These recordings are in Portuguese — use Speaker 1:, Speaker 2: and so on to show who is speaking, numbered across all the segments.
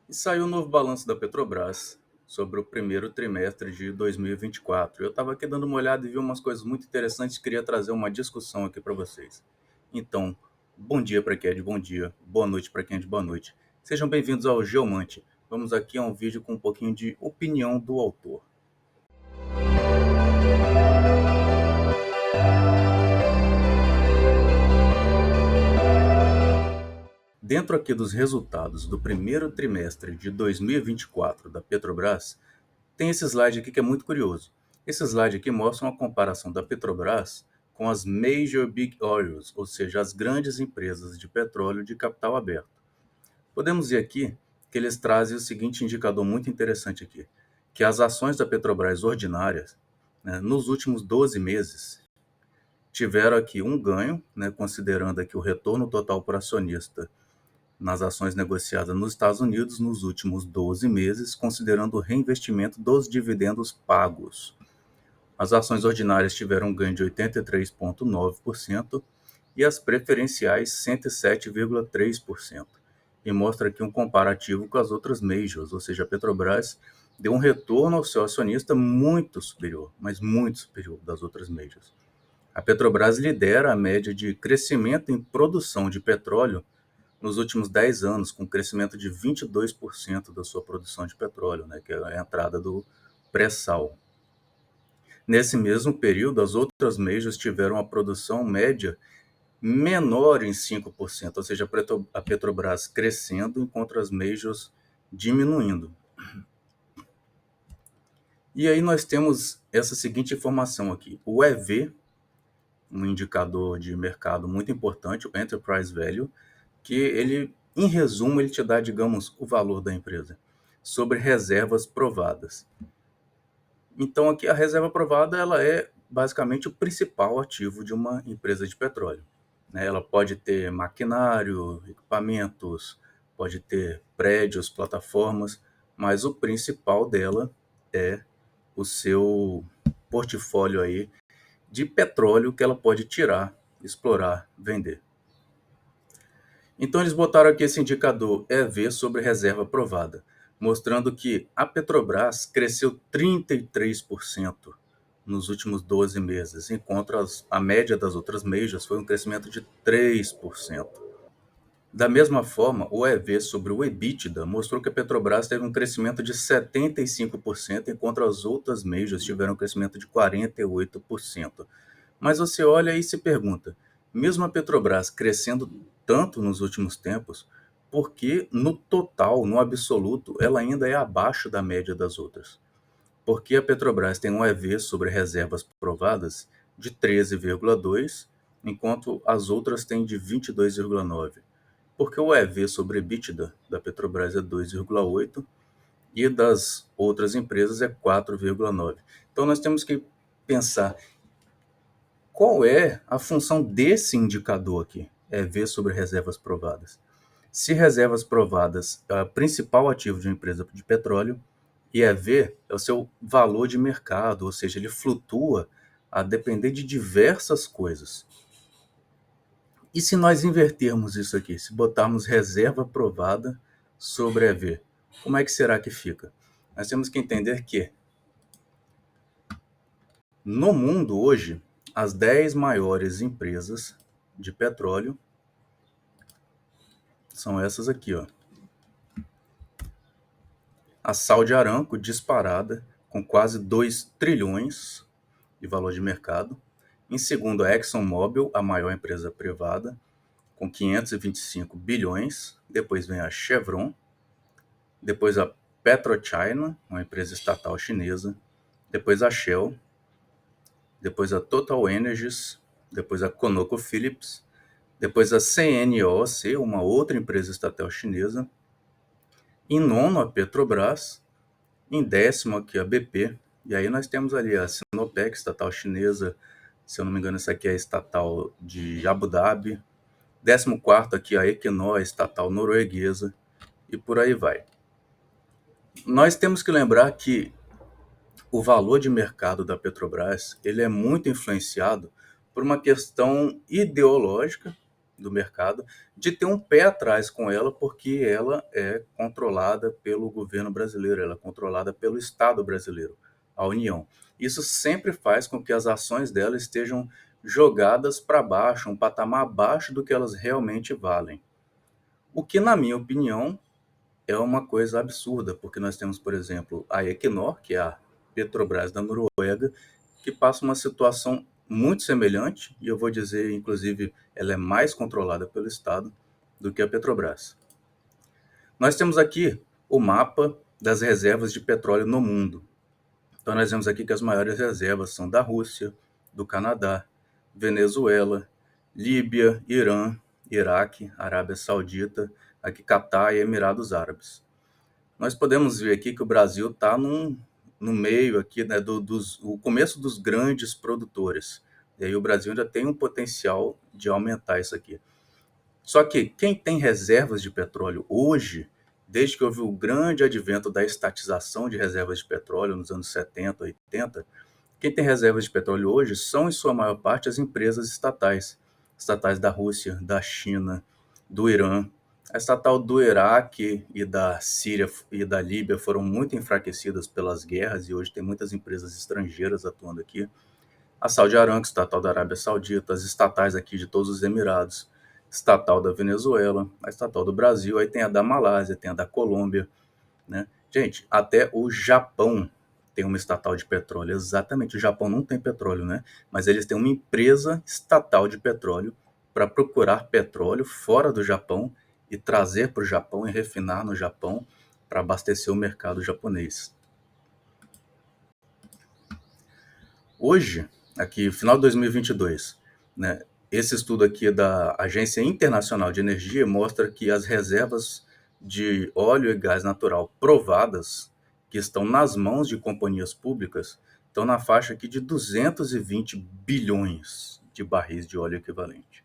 Speaker 1: E saiu o novo balanço da Petrobras sobre o primeiro trimestre de 2024. Eu estava aqui dando uma olhada e vi umas coisas muito interessantes, queria trazer uma discussão aqui para vocês. Então, bom dia para quem é de bom dia, boa noite para quem é de boa noite. Sejam bem-vindos ao Geomante. Vamos aqui a um vídeo com um pouquinho de opinião do autor. Dentro aqui dos resultados do primeiro trimestre de 2024 da Petrobras, tem esse slide aqui que é muito curioso. Esse slide aqui mostra uma comparação da Petrobras com as Major Big Oils, ou seja, as grandes empresas de petróleo de capital aberto. Podemos ver aqui que eles trazem o seguinte indicador muito interessante aqui, que as ações da Petrobras ordinárias, né, nos últimos 12 meses, tiveram aqui um ganho, né, considerando aqui o retorno total para acionista nas ações negociadas nos Estados Unidos nos últimos 12 meses, considerando o reinvestimento dos dividendos pagos. As ações ordinárias tiveram um ganho de 83,9% e as preferenciais 107,3%. E mostra aqui um comparativo com as outras majors, ou seja, a Petrobras deu um retorno ao seu acionista muito superior, mas muito superior das outras majors. A Petrobras lidera a média de crescimento em produção de petróleo nos últimos 10 anos, com um crescimento de 22% da sua produção de petróleo, né, que é a entrada do pré-sal. Nesse mesmo período, as outras majors tiveram uma produção média menor em 5%, ou seja, a Petrobras crescendo enquanto as majors diminuindo. E aí nós temos essa seguinte informação aqui. O EV, um indicador de mercado muito importante, o Enterprise Value, que ele, em resumo, ele te dá, digamos, o valor da empresa sobre reservas provadas. Então, aqui a reserva provada ela é basicamente o principal ativo de uma empresa de petróleo, né? Ela pode ter maquinário, equipamentos, pode ter prédios, plataformas, mas o principal dela é o seu portfólio aí de petróleo que ela pode tirar, explorar, vender. Então eles botaram aqui esse indicador EV sobre reserva provada, mostrando que a Petrobras cresceu 33% nos últimos 12 meses, enquanto a média das outras majors foi um crescimento de 3%. Da mesma forma, o EV sobre o EBITDA mostrou que a Petrobras teve um crescimento de 75%, enquanto as outras majors tiveram um crescimento de 48%. Mas você olha e se pergunta, mesmo a Petrobras crescendo tanto nos últimos tempos, por que no total, no absoluto, ela ainda é abaixo da média das outras? Porque a Petrobras tem um EV sobre reservas provadas de 13,2, enquanto as outras têm de 22,9. Porque o EV sobre EBITDA da Petrobras é 2,8 e das outras empresas é 4,9. Então nós temos que pensar qual é a função desse indicador aqui, EV sobre reservas provadas. Se reservas provadas é o principal ativo de uma empresa de petróleo, e EV é o seu valor de mercado, ou seja, ele flutua a depender de diversas coisas. E se nós invertermos isso aqui, se botarmos reserva provada sobre EV, como é que será que fica? Nós temos que entender que no mundo hoje, as 10 maiores empresas de petróleo são essas aqui, ó. A Saudi Aramco disparada com quase 2 trilhões de valor de mercado. Em segundo, a ExxonMobil, a maior empresa privada, com 525 bilhões. Depois vem a Chevron. Depois a PetroChina, uma empresa estatal chinesa. Depois a Shell. Depois a Total Energies. Depois a ConocoPhillips. Depois a CNOOC, uma outra empresa estatal chinesa. Em nono, a Petrobras. Em décimo, aqui a BP. E aí nós temos ali a Sinopec, estatal chinesa. Se eu não me engano, essa aqui é a estatal de Abu Dhabi. 14º aqui a Equinor, estatal norueguesa. E por aí vai. Nós temos que lembrar que o valor de mercado da Petrobras ele é muito influenciado por uma questão ideológica do mercado, de ter um pé atrás com ela, porque ela é controlada pelo governo brasileiro, ela é controlada pelo Estado brasileiro, a União. Isso sempre faz com que as ações dela estejam jogadas para baixo, um patamar abaixo do que elas realmente valem. O que, na minha opinião, é uma coisa absurda, porque nós temos, por exemplo, a Equinor, que é a Petrobras da Noruega, que passa uma situação muito semelhante, e eu vou dizer, inclusive, ela é mais controlada pelo Estado do que a Petrobras. Nós temos aqui o mapa das reservas de petróleo no mundo. Então, nós vemos aqui que as maiores reservas são da Rússia, do Canadá, Venezuela, Líbia, Irã, Iraque, Arábia Saudita, aqui Catar e Emirados Árabes. Nós podemos ver aqui que o Brasil está no meio aqui, né, o começo dos grandes produtores. E aí o Brasil ainda tem um potencial de aumentar isso aqui. Só que quem tem reservas de petróleo hoje, desde que houve o grande advento da estatização de reservas de petróleo nos anos 70, 80, quem tem reservas de petróleo hoje são, em sua maior parte, as empresas estatais. Estatais da Rússia, da China, do Irã. A estatal do Iraque e da Síria e da Líbia foram muito enfraquecidas pelas guerras e hoje tem muitas empresas estrangeiras atuando aqui. A Saudi Aramco, estatal da Arábia Saudita, as estatais aqui de todos os Emirados, estatal da Venezuela, a estatal do Brasil, aí tem a da Malásia, tem a da Colômbia, né? Gente, até o Japão tem uma estatal de petróleo. Exatamente, o Japão não tem petróleo, né? Mas eles têm uma empresa estatal de petróleo para procurar petróleo fora do Japão e trazer para o Japão e refinar no Japão para abastecer o mercado japonês. Hoje, aqui, final de 2022, né, esse estudo aqui da Agência Internacional de Energia mostra que as reservas de óleo e gás natural provadas, que estão nas mãos de companhias públicas, estão na faixa aqui de 220 bilhões de barris de óleo equivalente.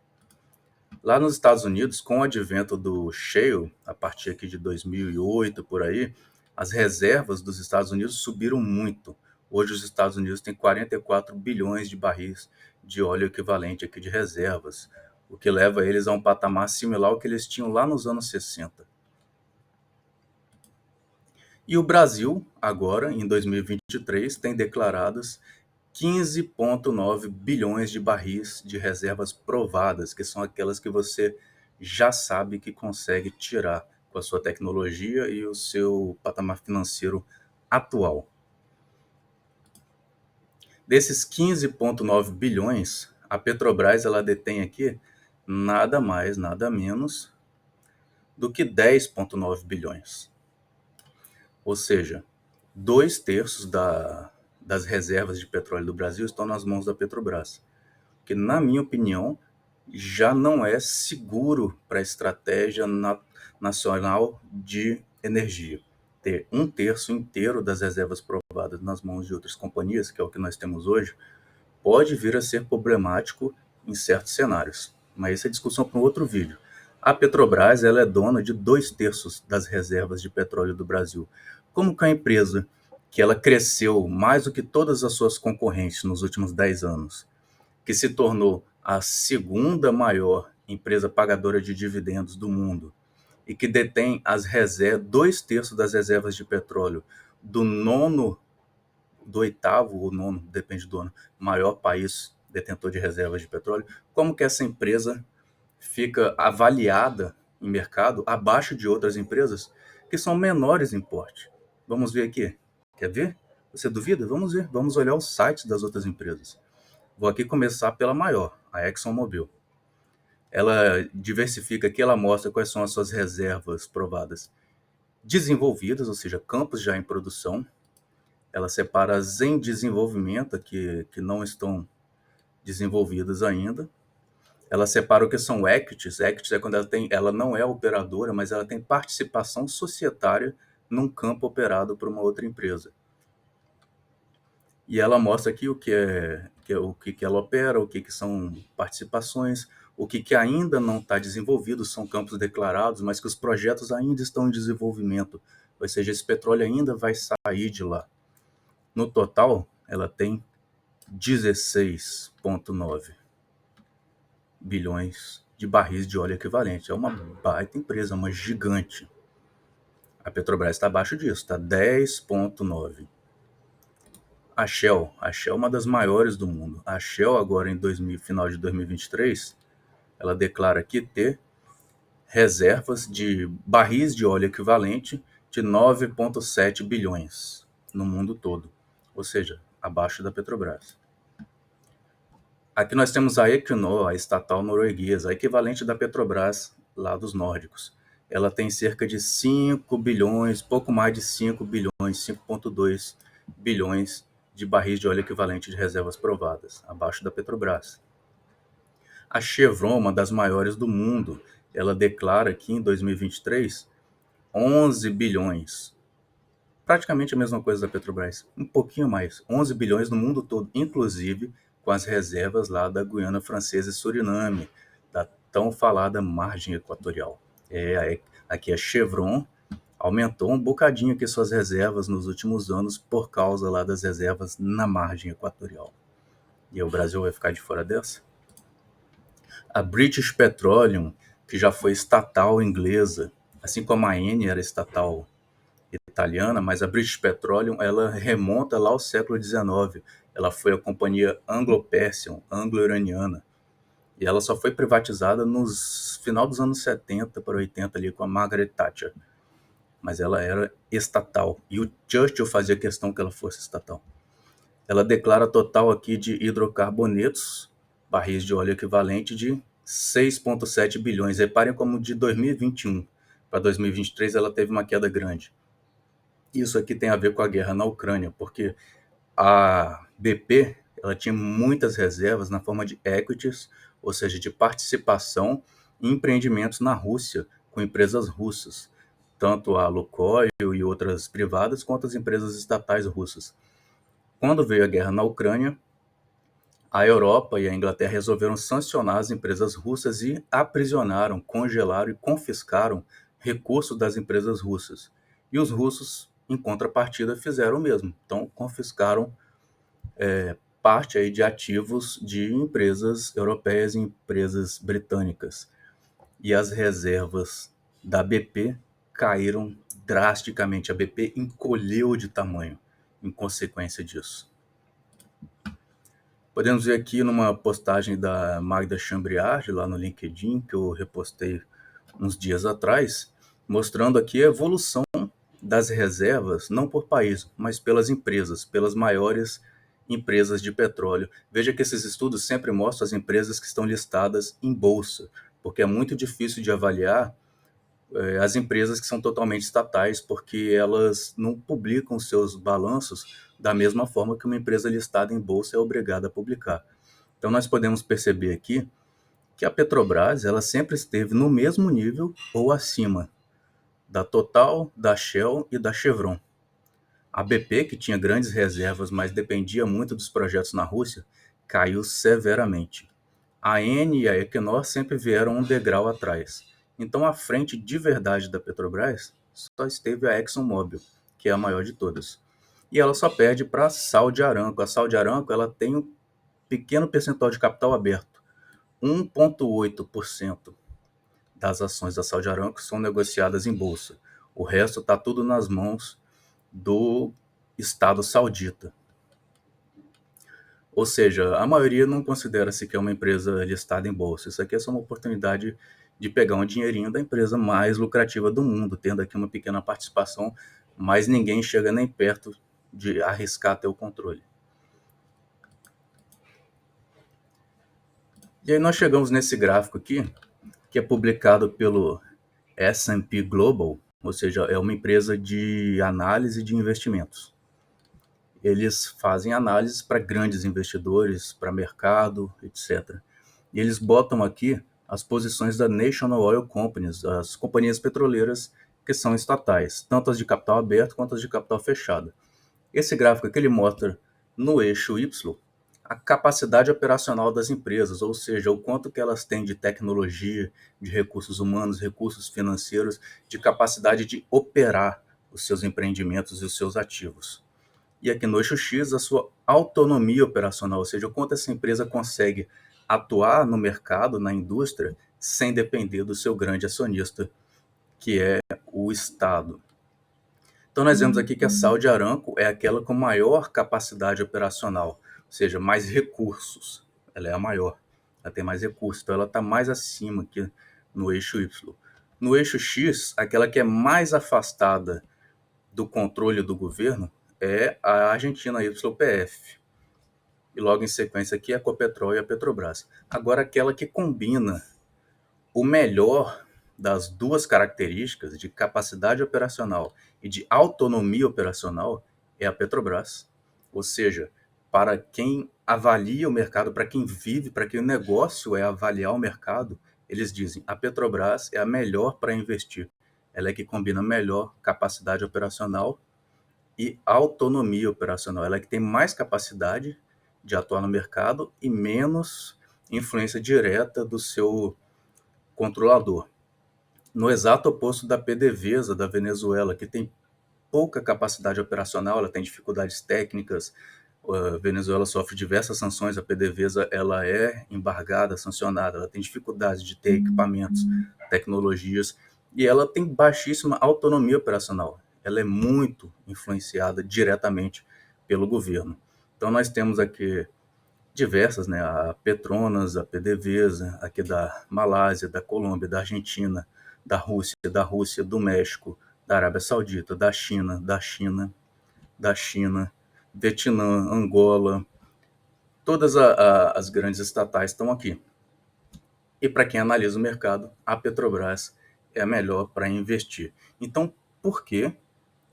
Speaker 1: Lá nos Estados Unidos, com o advento do shale, a partir aqui de 2008, por aí, as reservas dos Estados Unidos subiram muito. Hoje os Estados Unidos têm 44 bilhões de barris de óleo equivalente aqui de reservas, o que leva eles a um patamar similar ao que eles tinham lá nos anos 60. E o Brasil, agora, em 2023, tem declaradas 15,9 bilhões de barris de reservas provadas, que são aquelas que você já sabe que consegue tirar com a sua tecnologia e o seu patamar financeiro atual. Desses 15,9 bilhões, a Petrobras ela detém aqui nada mais, nada menos do que 10,9 bilhões. Ou seja, 2/3 das reservas de petróleo do Brasil estão nas mãos da Petrobras, que, na minha opinião, já não é seguro para a estratégia nacional de energia. Ter 1/3 inteiro das reservas provadas nas mãos de outras companhias, que é o que nós temos hoje, pode vir a ser problemático em certos cenários. Mas essa é discussão para um outro vídeo. A Petrobras ela é dona de 2/3 das reservas de petróleo do Brasil. Como que a empresa que ela cresceu mais do que todas as suas concorrentes nos últimos 10 anos, que se tornou a segunda maior empresa pagadora de dividendos do mundo e que detém as reservas, 2/3 das reservas de petróleo do oitavo ou nono, depende do ano, maior país detentor de reservas de petróleo, como que essa empresa fica avaliada em mercado abaixo de outras empresas que são menores em porte? Vamos ver aqui. Quer ver? Você duvida? Vamos ver. Vamos olhar os sites das outras empresas. Vou aqui começar pela maior, a ExxonMobil. Ela diversifica aqui, ela mostra quais são as suas reservas provadas desenvolvidas, ou seja, campos já em produção. Ela separa as em desenvolvimento, que não estão desenvolvidas ainda. Ela separa o que são equities. Equities é quando ela não é operadora, mas ela tem participação societária num campo operado por uma outra empresa. E ela mostra aqui o que ela opera, o que são participações, o que ainda não está desenvolvido, são campos declarados, mas que os projetos ainda estão em desenvolvimento. Ou seja, esse petróleo ainda vai sair de lá. No total, ela tem 16,9 bilhões de barris de óleo equivalente. É uma baita empresa, uma gigante. A Petrobras está abaixo disso, está 10,9. A Shell é uma das maiores do mundo. A Shell agora final de 2023, ela declara aqui ter reservas de barris de óleo equivalente de 9,7 bilhões no mundo todo, ou seja, abaixo da Petrobras. Aqui nós temos a Equinor, a estatal norueguesa, a equivalente da Petrobras lá dos nórdicos. Ela tem cerca de 5 bilhões, pouco mais de 5 bilhões, 5,2 bilhões de barris de óleo equivalente de reservas provadas, abaixo da Petrobras. A Chevron, uma das maiores do mundo, ela declara aqui em 2023 11 bilhões. Praticamente a mesma coisa da Petrobras, um pouquinho mais, 11 bilhões no mundo todo, inclusive com as reservas lá da Guiana Francesa e Suriname, da tão falada margem equatorial. Aqui a Chevron aumentou um bocadinho aqui suas reservas nos últimos anos por causa lá das reservas na margem equatorial. E o Brasil vai ficar de fora dessa? A British Petroleum, que já foi estatal inglesa, assim como a Eni era estatal italiana, mas a British Petroleum ela remonta lá ao século XIX. Ela foi a companhia Anglo-Persian, anglo-iraniana, e ela só foi privatizada nos final dos anos 70 para 80 ali com a Margaret Thatcher. Mas ela era estatal, e o Churchill fazia questão que ela fosse estatal. Ela declara total aqui de hidrocarbonetos, barris de óleo equivalente de 6,7 bilhões. Reparem como de 2021 para 2023 ela teve uma queda grande. Isso aqui tem a ver com a guerra na Ucrânia, porque a BP ela tinha muitas reservas na forma de equities, ou seja, de participação em empreendimentos na Rússia, com empresas russas, tanto a Lukoil e outras privadas, quanto as empresas estatais russas. Quando veio a guerra na Ucrânia, a Europa e a Inglaterra resolveram sancionar as empresas russas e aprisionaram, congelaram e confiscaram recursos das empresas russas. E os russos, em contrapartida, fizeram o mesmo. Então, confiscaram parte aí de ativos de empresas europeias e empresas britânicas. E as reservas da BP caíram drasticamente. A BP encolheu de tamanho em consequência disso. Podemos ver aqui numa postagem da Magda Chambriard, lá no LinkedIn, que eu repostei uns dias atrás, mostrando aqui a evolução das reservas, não por país, mas pelas empresas, pelas maiores empresas de petróleo. Veja que esses estudos sempre mostram as empresas que estão listadas em bolsa, porque é muito difícil de avaliar as empresas que são totalmente estatais, porque elas não publicam seus balanços da mesma forma que uma empresa listada em bolsa é obrigada a publicar. Então nós podemos perceber aqui que a Petrobras ela sempre esteve no mesmo nível ou acima da Total, da Shell e da Chevron. A BP, que tinha grandes reservas, mas dependia muito dos projetos na Rússia, caiu severamente. A Eni e a Equinor sempre vieram um degrau atrás. Então, à frente de verdade da Petrobras, só esteve a ExxonMobil, que é a maior de todas. E ela só perde para a Saudi Aramco. A Saudi Aramco ela tem um pequeno percentual de capital aberto. 1,8% das ações da Saudi Aramco são negociadas em bolsa. O resto está tudo nas mãos do Estado saudita. Ou seja, a maioria não considera-se que é uma empresa listada em bolsa. Isso aqui é só uma oportunidade de pegar um dinheirinho da empresa mais lucrativa do mundo, tendo aqui uma pequena participação, mas ninguém chega nem perto de arriscar ter o controle. E aí nós chegamos nesse gráfico aqui, que é publicado pelo S&P Global, ou seja, é uma empresa de análise de investimentos. Eles fazem análises para grandes investidores, para mercado, etc. E eles botam aqui as posições da National Oil Companies, as companhias petroleiras que são estatais, tanto as de capital aberto quanto as de capital fechado. Esse gráfico aqui ele mostra no eixo Y a capacidade operacional das empresas, ou seja, o quanto que elas têm de tecnologia, de recursos humanos, recursos financeiros, de capacidade de operar os seus empreendimentos e os seus ativos. E aqui no eixo X, a sua autonomia operacional, ou seja, o quanto essa empresa consegue atuar no mercado, na indústria, sem depender do seu grande acionista, que é o Estado. Então, nós vemos aqui que a Saudi Aramco é aquela com maior capacidade operacional, ou seja, mais recursos. Ela é a maior, ela tem mais recursos, então ela está mais acima aqui no eixo Y. No eixo X, aquela que é mais afastada do controle do governo é a Argentina YPF. E logo em sequência aqui a Ecopetrol e a Petrobras. Agora, aquela que combina o melhor das duas características de capacidade operacional e de autonomia operacional é a Petrobras. Ou seja, para quem avalia o mercado, para quem vive, para quem o negócio é avaliar o mercado, eles dizem a Petrobras é a melhor para investir. Ela é que combina melhor capacidade operacional e autonomia operacional. Ela é que tem mais capacidade de atuar no mercado e menos influência direta do seu controlador. No exato oposto da PDVSA da Venezuela, que tem pouca capacidade operacional, ela tem dificuldades técnicas. A Venezuela sofre diversas sanções, a PDVSA ela é embargada, sancionada, ela tem dificuldades de ter equipamentos, tecnologias, e ela tem baixíssima autonomia operacional. Ela é muito influenciada diretamente pelo governo. Então nós temos aqui diversas, né? A Petronas, a PDVSA, aqui da Malásia, da Colômbia, da Argentina, da Rússia, do México, da Arábia Saudita, da China, Vietnã, Angola, todas as grandes estatais estão aqui. E para quem analisa o mercado, a Petrobras é a melhor para investir. Então, por que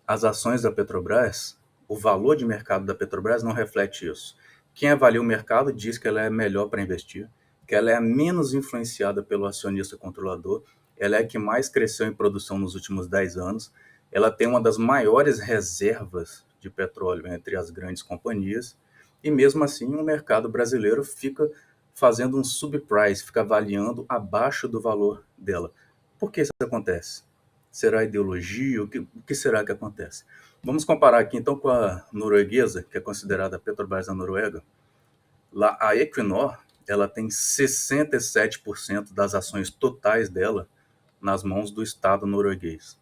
Speaker 1: as ações da Petrobras, o valor de mercado da Petrobras não reflete isso? Quem avalia o mercado diz que ela é melhor para investir, que ela é a menos influenciada pelo acionista controlador, ela é a que mais cresceu em produção nos últimos 10 anos, ela tem uma das maiores reservas de petróleo entre as grandes companhias, e mesmo assim o mercado brasileiro fica fazendo um subprice, fica avaliando abaixo do valor dela. Por que isso acontece? Será ideologia? O que será que acontece? Vamos comparar aqui então com a norueguesa, que é considerada a Petrobras da Noruega. Lá a Equinor, ela tem 67% das ações totais dela nas mãos do Estado norueguês.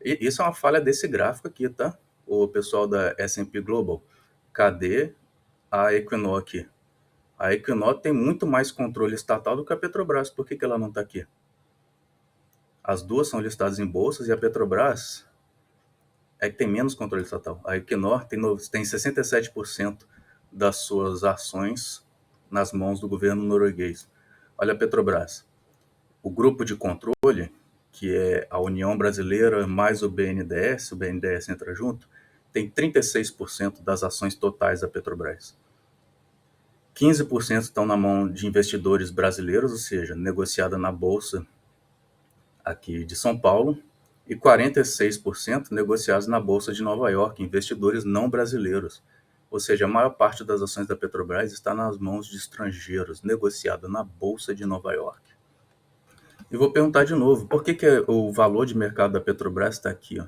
Speaker 1: E isso é uma falha desse gráfico aqui, tá? O pessoal da S&P Global. Cadê a Equinor aqui? A Equinor tem muito mais controle estatal do que a Petrobras. Por que ela não está aqui? As duas são listadas em bolsas e a Petrobras é que tem menos controle estatal. A Equinor tem 67% das suas ações nas mãos do governo norueguês. Olha a Petrobras. O grupo de controle, que é a União Brasileira mais o BNDES entra junto, tem 36% das ações totais da Petrobras. 15% estão na mão de investidores brasileiros, ou seja, negociada na Bolsa aqui de São Paulo, e 46% negociados na Bolsa de Nova York, investidores não brasileiros. Ou seja, a maior parte das ações da Petrobras está nas mãos de estrangeiros, negociada na Bolsa de Nova York. E vou perguntar de novo, por que o valor de mercado da Petrobras está aqui? Ó?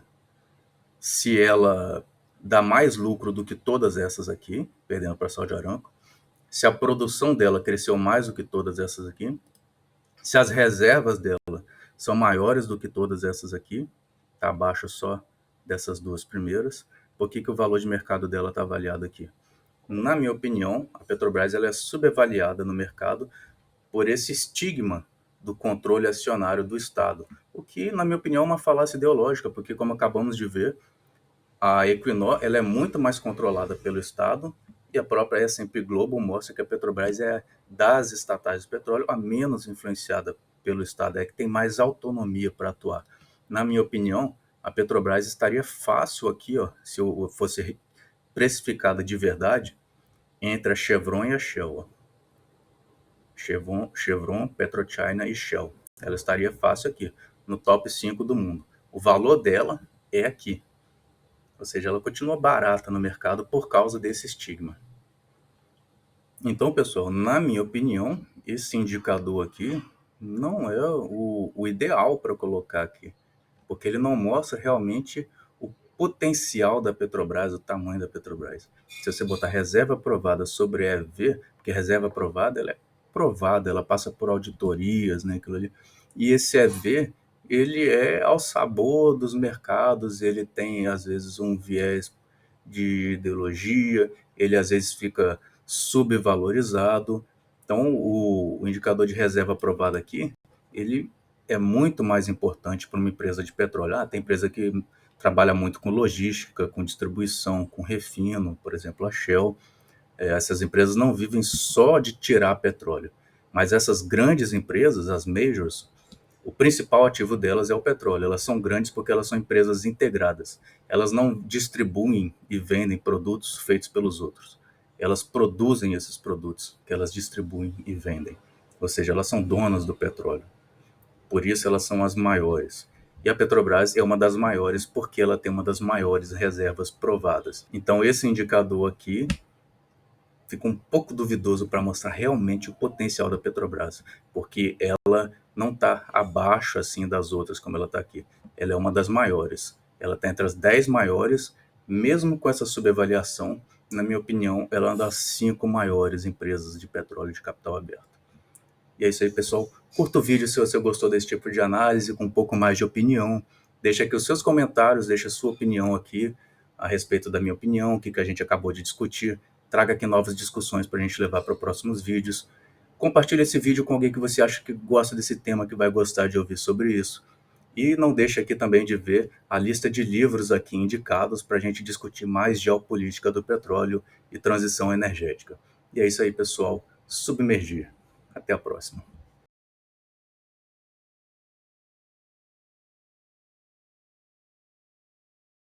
Speaker 1: Se ela dá mais lucro do que todas essas aqui, perdendo para a Saudi Aramco, se a produção dela cresceu mais do que todas essas aqui, se as reservas dela são maiores do que todas essas aqui, está abaixo só dessas duas primeiras, por que o valor de mercado dela está avaliado aqui? Na minha opinião, a Petrobras ela é subavaliada no mercado por esse estigma do controle acionário do Estado, o que, na minha opinião, é uma falácia ideológica, porque, como acabamos de ver, a Equinor ela é muito mais controlada pelo Estado e a própria S&P Global mostra que a Petrobras é das estatais de petróleo a menos influenciada pelo Estado, é que tem mais autonomia para atuar. Na minha opinião, a Petrobras estaria fácil aqui, ó, se eu fosse precificada de verdade, entre a Chevron e a Shell. Ó. Chevron, PetroChina e Shell. Ela estaria fácil aqui, no top 5 do mundo. O valor dela é aqui. Ou seja, ela continua barata no mercado por causa desse estigma. Então, pessoal, na minha opinião, esse indicador aqui não é o ideal para colocar aqui, porque ele não mostra realmente o potencial da Petrobras, o tamanho da Petrobras. Se você botar reserva aprovada sobre EV, porque reserva aprovada ela é provada, ela passa por auditorias, né, aquilo ali. E esse EV, ele é ao sabor dos mercados, ele tem, às vezes, um viés de ideologia, ele às vezes fica subvalorizado. Então, o indicador de reserva aprovado aqui, ele é muito mais importante para uma empresa de petróleo. Tem empresa que trabalha muito com logística, com distribuição, com refino, por exemplo, a Shell. Essas empresas não vivem só de tirar petróleo, mas essas grandes empresas, as majors, o principal ativo delas é o petróleo. Elas são grandes porque elas são empresas integradas. Elas não distribuem e vendem produtos feitos pelos outros. Elas produzem esses produtos que elas distribuem e vendem. Ou seja, elas são donas do petróleo. Por isso elas são as maiores. E a Petrobras é uma das maiores porque ela tem uma das maiores reservas provadas. Então esse indicador aqui fica um pouco duvidoso para mostrar realmente o potencial da Petrobras, porque ela não está abaixo assim das outras como ela está aqui. Ela é uma das maiores. Ela está entre as 10 maiores, mesmo com essa subavaliação, na minha opinião, ela é uma das 5 maiores empresas de petróleo de capital aberto. E é isso aí, pessoal. Curta o vídeo se você gostou desse tipo de análise, com um pouco mais de opinião. Deixa aqui os seus comentários, deixa a sua opinião aqui a respeito da minha opinião, o que a gente acabou de discutir. Traga aqui novas discussões para a gente levar para próximos vídeos. Compartilhe esse vídeo com alguém que você acha que gosta desse tema, que vai gostar de ouvir sobre isso. E não deixe aqui também de ver a lista de livros aqui indicados para a gente discutir mais geopolítica do petróleo e transição energética. E é isso aí, pessoal. Submergir. Até a próxima.